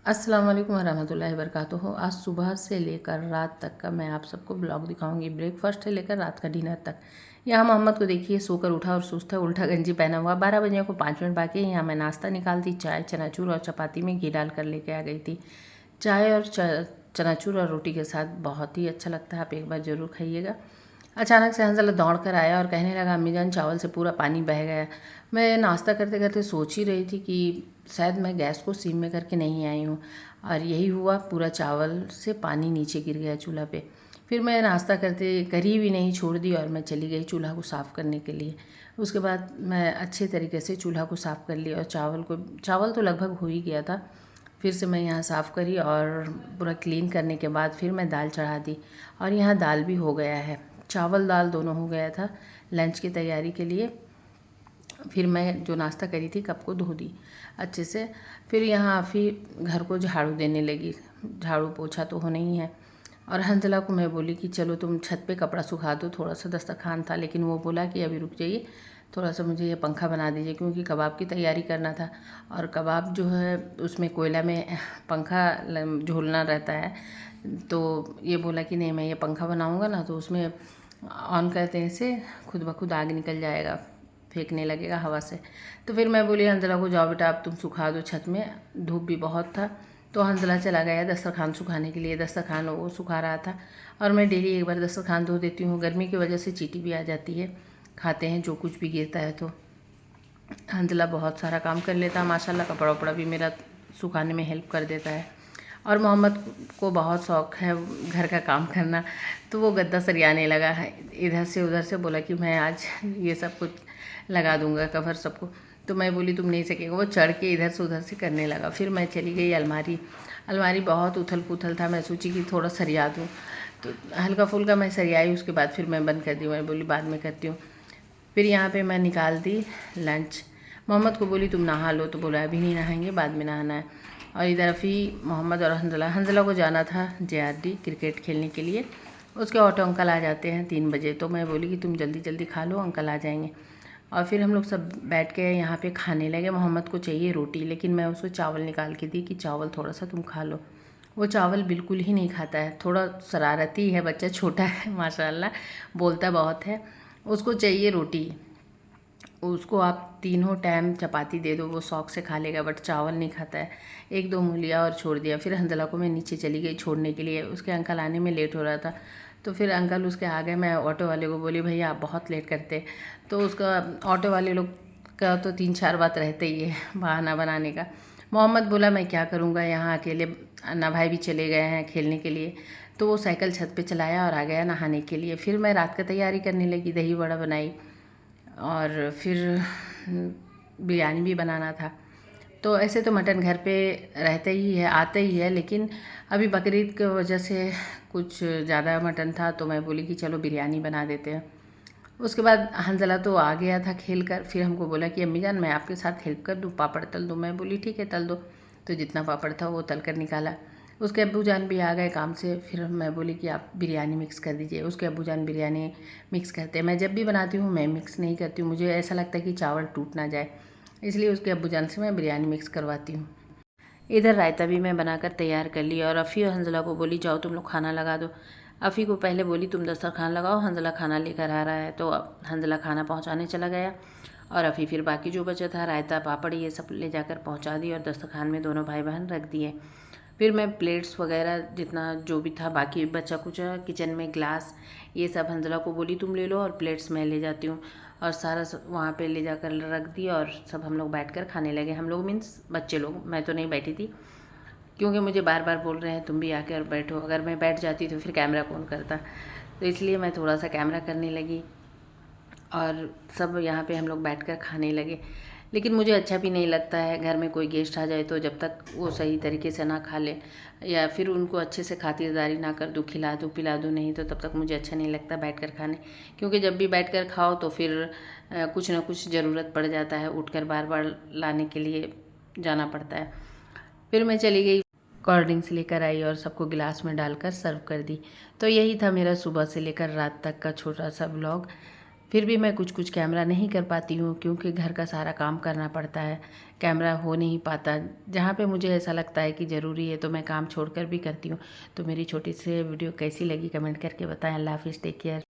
अस्सलाम वालेकुम रहमतुल्लाहि वबरकातुहू। आज सुबह से लेकर रात तक का मैं आप सबको ब्लॉग दिखाऊंगी, ब्रेकफास्ट से लेकर रात का डिनर तक। यहाँ मोहम्मद को देखिए सोकर उठा और सुस्त है, उल्टा गंजी पहना हुआ। 12 बजे को 5 मिनट बाकी है। यहाँ मैं नाश्ता निकालती, चाय चनाचूर और चपाती में घी डाल कर लेके आ गई थी। चाय और चनाचूर और रोटी के साथ बहुत ही अच्छा लगता है, आप एक बार ज़रूर खाइएगा। अचानक से हंसला दौड़ कर आया और कहने लगा, अम्मी जान चावल से पूरा पानी बह गया। मैं नाश्ता करते करते सोच ही रही थी कि शायद मैं गैस को सिम में करके नहीं आई हूँ, और यही हुआ, पूरा चावल से पानी नीचे गिर गया चूल्हा पे। फिर मैं नाश्ता करते करी भी नहीं, छोड़ दी और मैं चली गई चूल्हा को साफ़ करने के लिए। उसके बाद मैं अच्छे तरीके से चूल्हा को साफ़ कर लिया और चावल तो लगभग हो ही गया था। फिर से मैं यहाँ साफ़ करी और पूरा क्लीन करने के बाद फिर मैं दाल चढ़ा दी, और यहाँ दाल भी हो गया है। चावल दाल दोनों हो गया था लंच की तैयारी के लिए। फिर मैं जो नाश्ता करी थी कप को धो दी अच्छे से। फिर यहाँ फिर घर को झाड़ू देने लगी। झाड़ू पोछा तो होना ही है। और हंजला को मैं बोली कि चलो तुम छत पे कपड़ा सुखा दो, थोड़ा सा दस्तरखान था, लेकिन वो बोला कि अभी रुक जाइए, थोड़ा सा मुझे ये पंखा बना दीजिए, क्योंकि कबाब की तैयारी करना था। और कबाब जो है उसमें कोयला में पंखा झूलना रहता है, तो ये बोला कि नहीं, मैं ये पंखा बनाऊँगा ना तो उसमें ऑन करते हैं से खुद ब खुद आग निकल जाएगा, फेंकने लगेगा हवा से। तो फिर मैं बोली हंजला को, जाओ बेटा अब तुम सुखा दो छत में, धूप भी बहुत था। तो हंजला चला गया दस्तरखान सुखाने के लिए। दस्तरखान वो सुखा रहा था, और मैं डेली एक बार दस्तरखान धो देती हूँ। गर्मी की वजह से चींटी भी आ जाती है, खाते हैं जो कुछ भी गिरता है। तो हंजला बहुत सारा काम कर लेता है माशाल्लाह, कपड़ा उपड़ा भी मेरा सुखाने में हेल्प कर देता है। और मोहम्मद को बहुत शौक़ है घर का काम करना, तो वो गद्दा सरियाने लगा है, इधर से उधर से। बोला कि मैं आज ये सब कुछ लगा दूंगा कवर सबको। तो मैं बोली तुम नहीं सकेगा। वो चढ़ के इधर से उधर से करने लगा। फिर मैं चली गई अलमारी बहुत उथल पुथल था, मैं सोची कि थोड़ा सरिया दूँ, तो हल्का फुल्का मैं सरियाई। उसके बाद फिर मैं बंद कर दी, मैं बोली बाद में करती हूँ। फिर यहाँ पे मैं निकाल दी लंच। मोहम्मद को बोली तुम नहा लो, तो बोला अभी नहीं नहाएंगे, बाद में नहाना है। और इधर अफ़ी, मोहम्मद और हंजला को जाना था JRD क्रिकेट खेलने के लिए। उसके ऑटो अंकल आ जाते हैं 3 बजे। तो मैं बोली कि तुम जल्दी जल्दी खा लो, अंकल आ जाएंगे। और फिर हम लोग सब बैठ के यहाँ पे खाने लगे। मोहम्मद को चाहिए रोटी, लेकिन मैं उसको चावल निकाल के दी कि चावल थोड़ा सा तुम खा लो। वो चावल बिल्कुल ही नहीं खाता है, थोड़ा शरारती है बच्चा, छोटा है माशाल्लाह, बोलता बहुत है। उसको चाहिए रोटी। उसको आप तीनों टाइम चपाती दे दो, वो शौक से खा लेगा, बट चावल नहीं खाता है। 1-2 मुँह लिया और छोड़ दिया। फिर हंजला को मैं नीचे चली गई छोड़ने के लिए, उसके अंकल आने में लेट हो रहा था। तो फिर अंकल उसके आ गए। मैं ऑटो वाले को बोली भैया आप बहुत लेट करते। तो उसका ऑटो वाले लोग का तो 3-4 बात रहते ही है बहाना बनाने का। मोहम्मद बोला मैं क्या करूँगा यहाँ अकेले, अन्ना भाई भी चले गए हैं खेलने के लिए। तो वो साइकिल छत पे चलाया और आ गया नहाने के लिए। फिर मैं रात का तैयारी करने लगी, दही बड़ा बनाई, और फिर बिरयानी भी बनाना था। तो ऐसे तो मटन घर पे रहता ही है, आता ही है, लेकिन अभी बकरीद की वजह से कुछ ज़्यादा मटन था, तो मैं बोली कि चलो बिरयानी बना देते हैं। उसके बाद हंजला तो आ गया था खेल कर। फिर हमको बोला कि अम्मी जान मैं आपके साथ हेल्प कर दूँ, पापड़ तल दूँ। मैं बोली ठीक है तल दो। तो जितना पापड़ था वो तल कर निकाला। उसके अब्बू जान भी आ गए काम से। फिर मैं बोली कि आप बिरयानी मिक्स कर दीजिए। उसके अब्बू जान बिरयानी मिक्स करते हैं। मैं जब भी बनाती हूँ मैं मिक्स नहीं करती हूँ, मुझे ऐसा लगता है कि चावल टूट ना जाए, इसलिए उसके अब्बू जान से मैं बिरयानी मिक्स करवाती हूँ। इधर रायता भी मैं बनाकर तैयार कर ली, और अफ़ी और हंजला को बोली जाओ तुम लोग खाना लगा दो। अफ़ी को पहले बोली तुम दस्तरखान लगाओ, हंजला खाना लेकर आ रहा है। तो अब हंजला खाना पहुंचाने चला गया, और अफ़ी फिर बाकी जो बचा था रायता पापड़ ये सब ले जाकर पहुंचा दी, और दस्तरखान में दोनों भाई बहन रख दिए। फिर मैं प्लेट्स वगैरह जितना जो भी था बाकी बचा कुछ किचन में ग्लास ये सब हंजला को बोली तुम ले लो, और प्लेट्स मैं ले जाती हूँ, और सारा वहाँ पे ले जाकर रख दिया। और सब हम लोग बैठकर खाने लगे। हम लोग मीन्स बच्चे लोग, मैं तो नहीं बैठी थी, क्योंकि मुझे बार बार बोल रहे हैं तुम भी आकर बैठो। अगर मैं बैठ जाती तो फिर कैमरा कौन करता, तो इसलिए मैं थोड़ा सा कैमरा करने लगी, और सब यहाँ पे हम लोग बैठकर खाने लगे। लेकिन मुझे अच्छा भी नहीं लगता है घर में कोई गेस्ट आ जाए तो जब तक वो सही तरीके से ना खा ले, या फिर उनको अच्छे से खातिरदारी ना कर दूँ, खिला दूँ पिला दूँ नहीं, तो तब तक मुझे अच्छा नहीं लगता बैठकर खाने। क्योंकि जब भी बैठकर खाओ तो फिर कुछ ना कुछ ज़रूरत पड़ जाता है, उठकर बार बार लाने के लिए जाना पड़ता है। फिर मैं चली गई, कोल्ड ड्रिंक्स लेकर आई और सबको गिलास में डालकर सर्व कर दी। तो यही था मेरा सुबह से लेकर रात तक का छोटा सा व्लॉग। फिर भी मैं कुछ कुछ कैमरा नहीं कर पाती हूँ क्योंकि घर का सारा काम करना पड़ता है, कैमरा हो नहीं पाता। जहाँ पे मुझे ऐसा लगता है कि ज़रूरी है तो मैं काम छोड़कर भी करती हूँ। तो मेरी छोटी सी वीडियो कैसी लगी कमेंट करके बताएं। अल्लाह हाफ़िज़, टेक केयर।